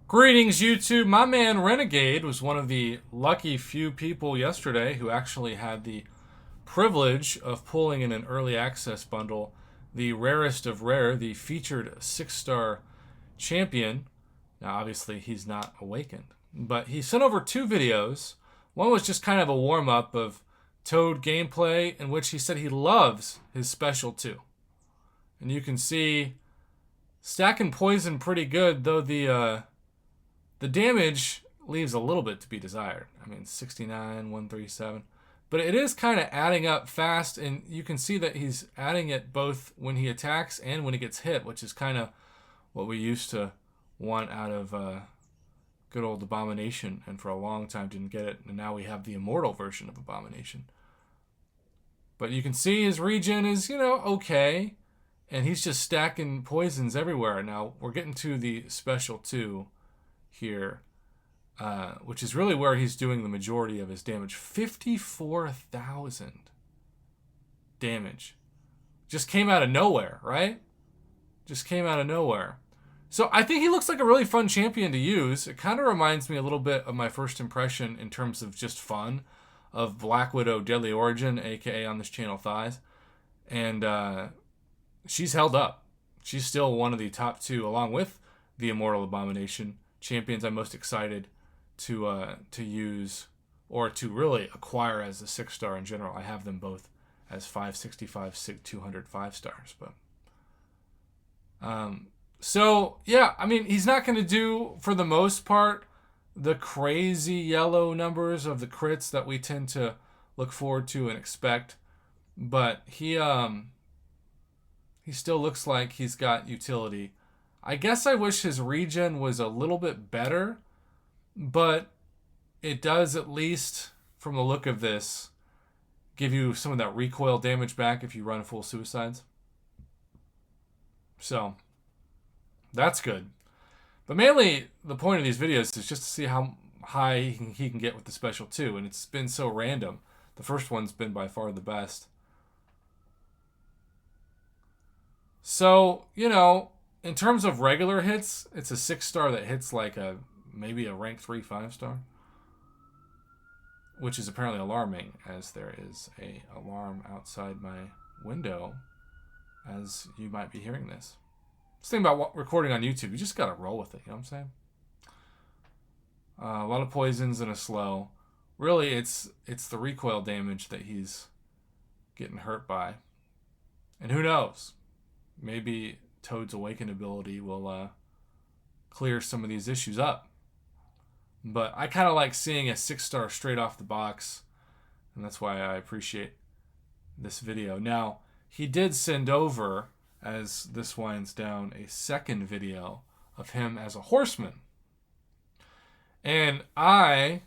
Greetings, YouTube. My man Renegade was one of the lucky few people yesterday who actually had the privilege of pulling in an early access bundle, the rarest of rare, the featured 6-star champion. Now, obviously, he's not awakened, but he sent over two videos. One was just kind of a warm up of Toad gameplay, in which he said he loves his special 2. And you can see stacking poison pretty good, though the damage leaves a little bit to be desired. I mean, 69, 137. But it is kind of adding up fast, and you can see that he's adding it both when he attacks and when he gets hit, which is kind of what we used to want out of good old Abomination, and for a long time didn't get it. And now we have the immortal version of Abomination. But you can see his regen is, okay. And he's just stacking poisons everywhere. Now, we're getting to the special 2 here, which is really where he's doing the majority of his damage. 54,000 damage. Just came out of nowhere, right? Just came out of nowhere. So I think he looks like a really fun champion to use. It kind of reminds me a little bit of my first impression in terms of just fun of Black Widow Deadly Origin, aka on this channel Thighs. And she's held up. She's still one of the top 2, along with the Immortal Abomination, champions I'm most excited to use or to really acquire as a 6-star in general. I have them both as 565, 200 5-stars, but so yeah, I mean, he's not going to do, for the most part, the crazy yellow numbers of the crits that we tend to look forward to and expect, but he still looks like he's got utility. I guess I wish his regen was a little bit better, but it does, at least from the look of this, give you some of that recoil damage back if you run full suicides. So, that's good. But mainly, the point of these videos is just to see how high he can get with the special 2, and it's been so random. The first one's been by far the best. So, in terms of regular hits, it's a 6-star that hits like maybe a rank 3 5-star, which is apparently alarming, as there is a alarm outside my window as you might be hearing this. This thing about recording on YouTube, you just gotta roll with it, you know what I'm saying? A lot of poisons and a slow. Really, it's the recoil damage that he's getting hurt by. And who knows? Maybe Toad's Awakened ability will clear some of these issues up. But I kind of like seeing a 6-star straight off the box, and that's why I appreciate this video. Now, he did send over, as this winds down, a second video of him as a horseman. And I,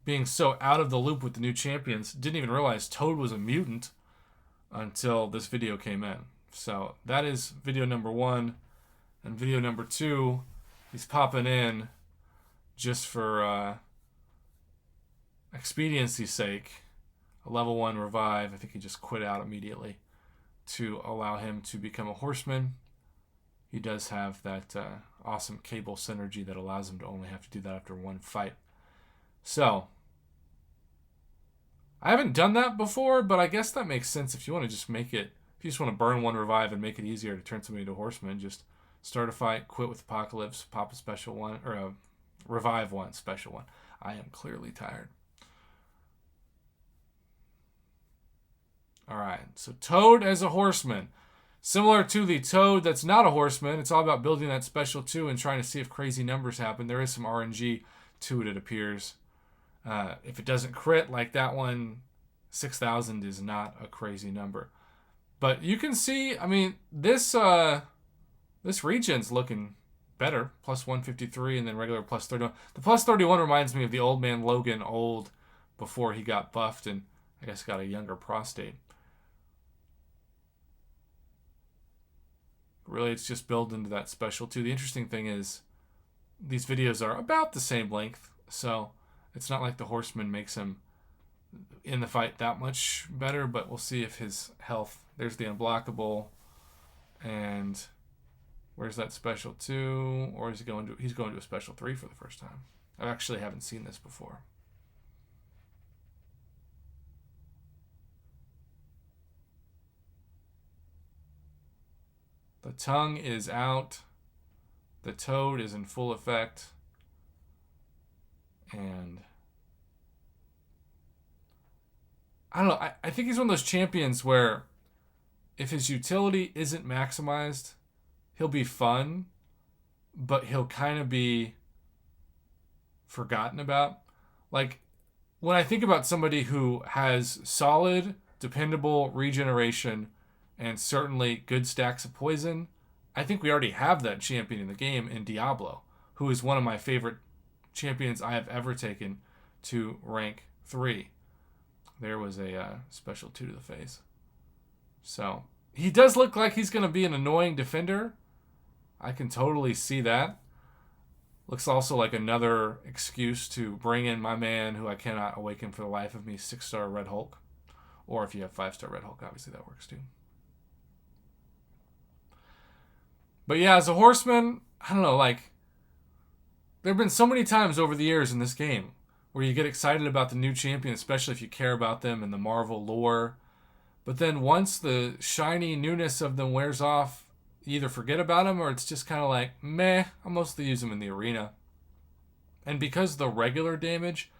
being so out of the loop with the new champions, didn't even realize Toad was a mutant until this video came in. So that is video number 1. And video number 2, he's popping in just for expediency's sake. A level 1 revive. I think he just quit out immediately to allow him to become a horseman. He does have that awesome cable synergy that allows him to only have to do that after one fight. So, I haven't done that before, but I guess that makes sense if you want to just make it, if you just want to burn 1 revive and make it easier to turn somebody into a horseman, just start a fight, quit with Apocalypse, pop a special 1, or a revive 1, special 1. I am clearly tired. Alright, so Toad as a horseman. Similar to the Toad that's not a horseman, it's all about building that special 2 and trying to see if crazy numbers happen. There is some RNG to it, it appears. If it doesn't crit like that one, 6,000 is not a crazy number. But you can see, I mean, this regen's looking better. Plus 153 and then regular plus 31. The plus 31 reminds me of the old man Logan old before he got buffed and I guess got a younger prostate. Really, it's just built into that special 2. The interesting thing is these videos are about the same length, so it's not like the horseman makes him in the fight that much better, but we'll see if his health... There's the unblockable, and Where's that special 2? Or is he going to? He's going to a special 3 for the first time. I actually haven't seen this before. The tongue is out. The toad is in full effect. And I don't know. I think he's one of those champions where if his utility isn't maximized, he'll be fun, but he'll kind of be forgotten about. Like, when I think about somebody who has solid, dependable regeneration and certainly good stacks of poison, I think we already have that champion in the game in Diablo, who is one of my favorite champions I have ever taken to rank 3. There was a special 2 to the face. So, he does look like he's going to be an annoying defender. I can totally see that. Looks also like another excuse to bring in my man who I cannot awaken for the life of me, 6-star Red Hulk. Or if you have 5-star Red Hulk, obviously that works too. But yeah, as a horseman, I don't know, like, there have been so many times over the years in this game where you get excited about the new champion, especially if you care about them and the Marvel lore. But then once the shiny newness of them wears off, you either forget about them or it's just kind of like, meh, I'll mostly use them in the arena. And because the regular damage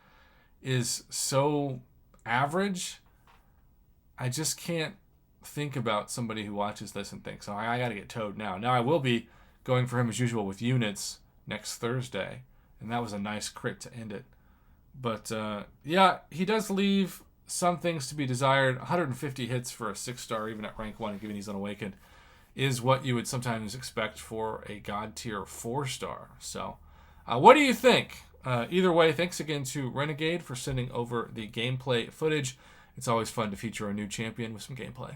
is so average, I just can't think about somebody who watches this and thinks, oh, I got to get Toad now. Now I will be going for him as usual with units next Thursday. And that was a nice crit to end it. But yeah, he does leave some things to be desired. 150 hits for a 6-star, even at rank 1, given he's unawakened, is what you would sometimes expect for a God tier 4-star. So, what do you think? Either way, thanks again to Renegade for sending over the gameplay footage. It's always fun to feature a new champion with some gameplay.